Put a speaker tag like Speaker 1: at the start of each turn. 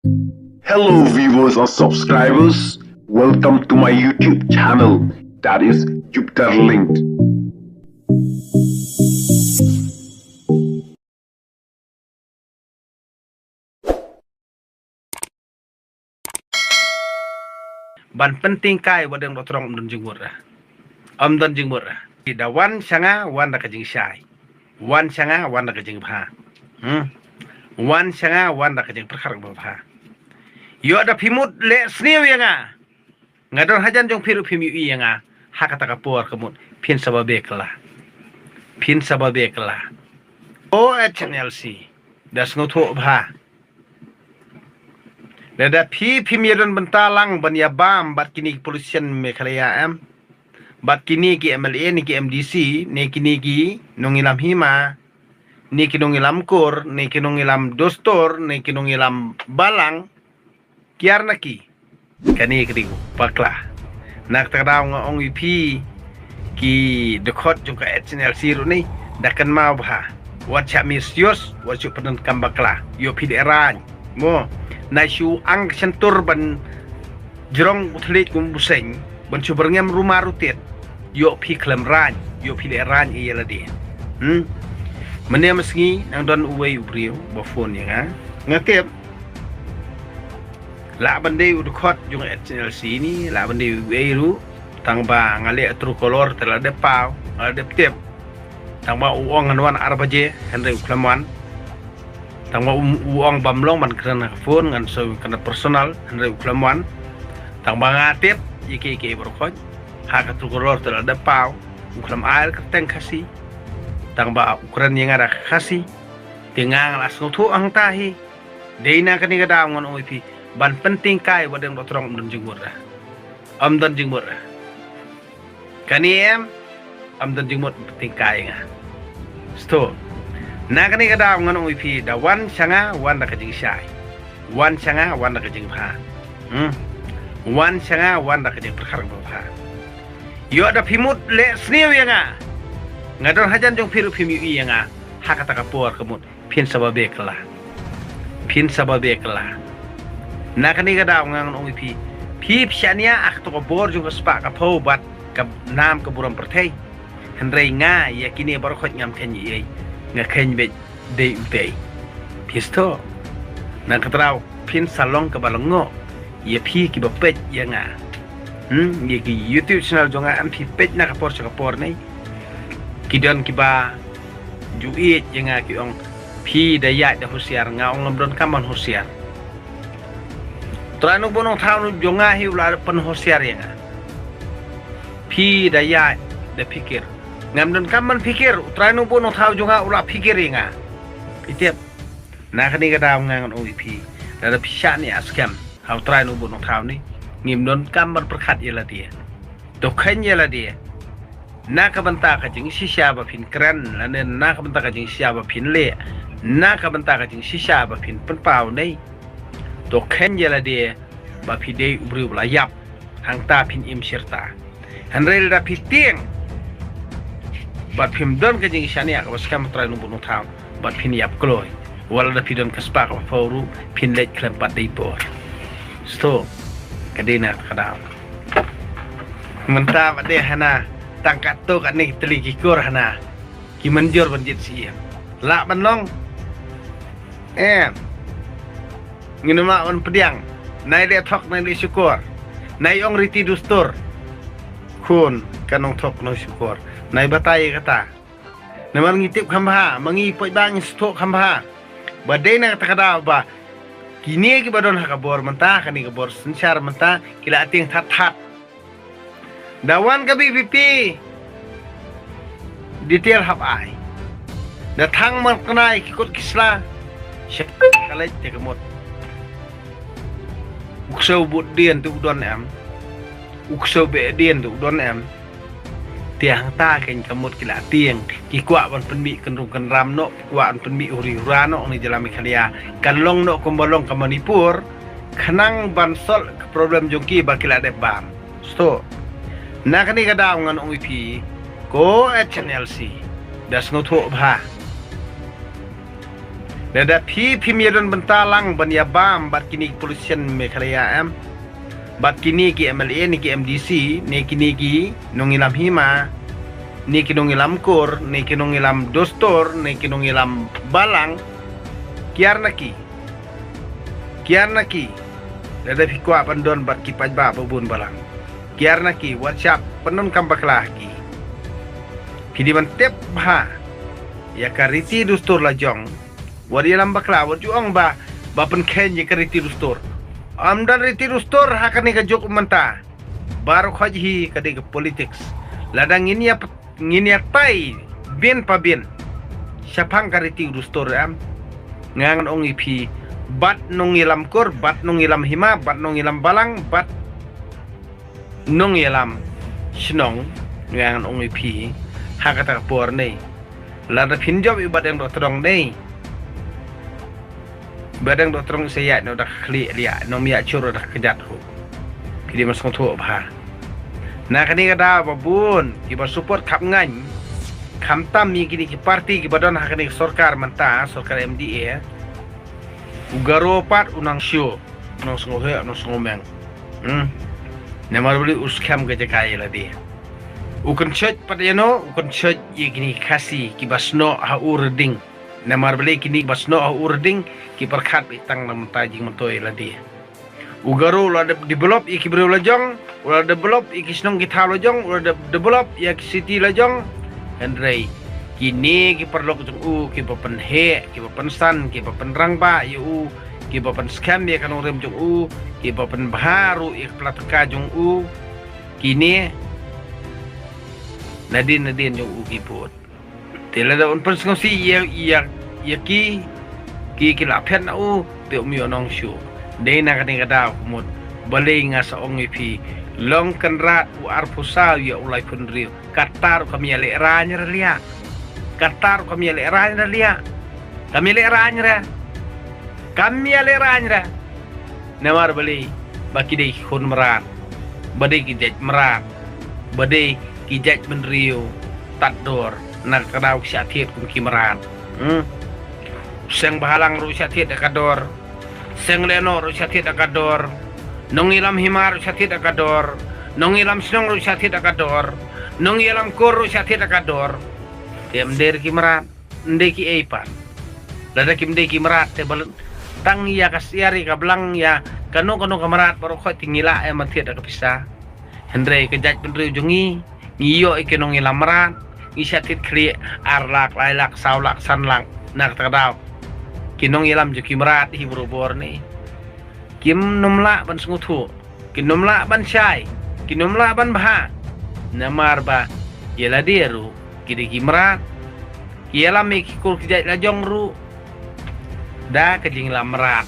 Speaker 1: Hello, viewers and subscribers. Welcome to my YouTube channel, that is Jupiter Linked.
Speaker 2: Ban penting kai wadang dotrong dan jenggur dan jenggur da wan sanga wan da kajing syai wan sanga wan da kajing bha wan sanga wan da kajing perkar bha yo da pimut le sniu yanga ngadon hajan jong piru pimiu yanga hakata kapor kemut pin sababe kala o HNLC das ngotho bha Nada pimiran bentalang ban ya bam bat kini kepolisian Meghalaya bat kini ki MLA ni ki MDC ni kini ki nongilam hima ni ki nongilam kur ni ki nongilam dostor ni ki nongilam balang kiar naki kani kediku paklah nak tadaw nga ong ipi ki dekot juga HNLC ru ni dakan mau bah wacha misios wacha penan kambakla yo pideran mo na shu ang sentur ban jerong utlit kum buseng ban suberngem rumah rutit yo pi klem ran yo pi le ran iya ladi mene mesngi nang don uwe ubriu bo phone ya ngakep la bande udkhot jung HNLC ni la bande uwe ru tang ba ngale tru kolor tela de pau de tip tang ba uong anwan arbaje henry uklamwan tang ma uang bamlong man kena phone ngan so kena personal henry uklamwan tang ba ngatip iki berkoj hak tu kolor terada pau uklam air keteng kasih tang ba ukuran yang ada kasih tingang langsung tu ang tahi deina kani kada ngon oipi ban penting kai wadang dotrong dan jenggur dan jenggur kani dan jenggur penting kai nga sto Nakani kada ngan uipi da wan sanga wan da kajing syai wan sanga wan da kajing bha wan sanga wan da kajing perkar bha yo da pimut le sniu yanga ngadon hajan jong piru pimiu yanga hakata kapor kemut pin sababe kala nakani kada ngan uipi pi psyania ak to bor jong spa ka pau bat ka nam ka buram perthai henrei nga yakini barkhot ngam kenyi ngakhen be de utei pisto nang katraw pin salong ke balongo ye pi ki bapet yanga ye ki YouTube channel jonga am pi pet na kapor nei kidon ki ba juit yanga ki ong pi daya da husiar nga ong lomdon kaman husiar tranu bonong thau jonga hi ular pen husiar yanga pi daya da pikir ngamdon kaman pikir utranu pun tahu juga ulah pikir inga itiap nah kani kada ngangon OVP dada pisah ni askam hau tranu pun tahu ni ngimdon kaman perkat yela dia dokhen yela dia na kabanta ka jing sisya ba pin kran lanen na kabanta ka jing sisya ba pin le na kabanta ka jing sisya ba pin penpau nei dokhen yela dia ba pidei ubri ulayap hang ta pin im sirta hanrel da piting bat pim don ke jing shania ka baskam trai nu bunu thau bat pin yap kloi wala da pidon ka spa ka foru pin let klem pat dei por sto kadena kada menta bade hana tangkat to kan ni teli kikor hana ki manjor banjit si la banlong nginuma on pediang nai de thok nai de syukur nai ong riti dustur kun kanong thok no syukur nai batai kata namar ngitip khambha mangi poi bang stok khambha badai na kata kada ba kini ki badon hakabor menta kani kabor sensar menta kila ating that dawan ka BPP detail hab ai da thang man kanai kikut kisla kalai te kamot uksau bud dien tu don am uksau be dien tu don am tiang ta ken kamut kila tiang ki kwa ban penmi kenrung kan ram no kwa an penmi uri urano ni jalan Meghalaya kan long no kombolong ke Manipur khanang ban sol problem jongki ba kila de bam sto na kani kada ngan OVP ko HNLC das ngotho bha Dada pi miadon bentalang ban ya bam bat kini polisian Meghalaya bat kini ki MLA ni ki MDC ni kini ki nongilam hima ni ki nongilam kur ni ki nongilam dostor ni ki nongilam balang kiar naki dada pi kwa pandon bat ki pajba babun balang kiar naki WhatsApp penon kambaklah ki kini bantep bah ya kariti dostor lajong wari lam bakla war juang ba pen ken ye kariti dostor amdan riti dostor hakani ka jok menta baru khajhi kade ke politics ladang ini pai bin pa bin syapang kariti dostor ngangan ong ipi bat nong ilam kur bat nong ilam hima bat nong ilam balang bat nong ilam shnong ngangan ong ipi hakata por nei lada pinjam ibadat yang dotrong nei badang dotrong saya no dah kli lia no mia churo dah kejat ho kidi masong thu bha na kani kada babun ki support khap ngan kham tam mi kini ki parti ki badon hakani sarkar manta sarkar MDA ugaro pat unang syo no songo he no songo meng namar beli uskam ke jakai ladi ukon church pat yano ukon church ye kini kasi ki basno ha urding namar beli kini basno ha urding ki perkhat itang nam tajing mentoi ladi ugaro la develop iki bro lajong ula develop iki snong kita lajong ula develop ya city lajong andrei kini ki perlu jong ki papen he ki papen san ki papen rangba yu ki papen scam ya kan rem jong ki papen baharu ik plataka jong kini nadin jong ki pot telada un persongsi ya ki la phen na te mi onong shu de na kan kada mut baling asa ong ipi long kenrat u arpusa ya ulai pun rio katar kami le ranya lia katar kami le ranya lia kami le ranya namar bali baki de khun merat bade ki jej merat bade ki jej men rio tador nak kadau syatiet kum ki merat seng bahalang ru syatiet akador seng leno ru syatiet akador nong ilam himar ru syatiet akador nong ilam snong ru syatiet akador nong ilam kur ru syatiet akador tem der ki merat nde ki eipan lada kim de ki merat te bal tang ya kasiari ka blang ya kano kamerat baru khot tingila matiet ka pisah hendre ke jaj penri jungi ngiyo ikenong ilam merat isyatit kri arlak lailak saulak sanlang nak tadaw kinong ilam ju kimrat hi berobor ni kim numla ban sunguthu kinumla ban syai kinumla ban bha namar ba yela deru kidi kimrat yela me kikul kijai lajong ru da kejing lamrat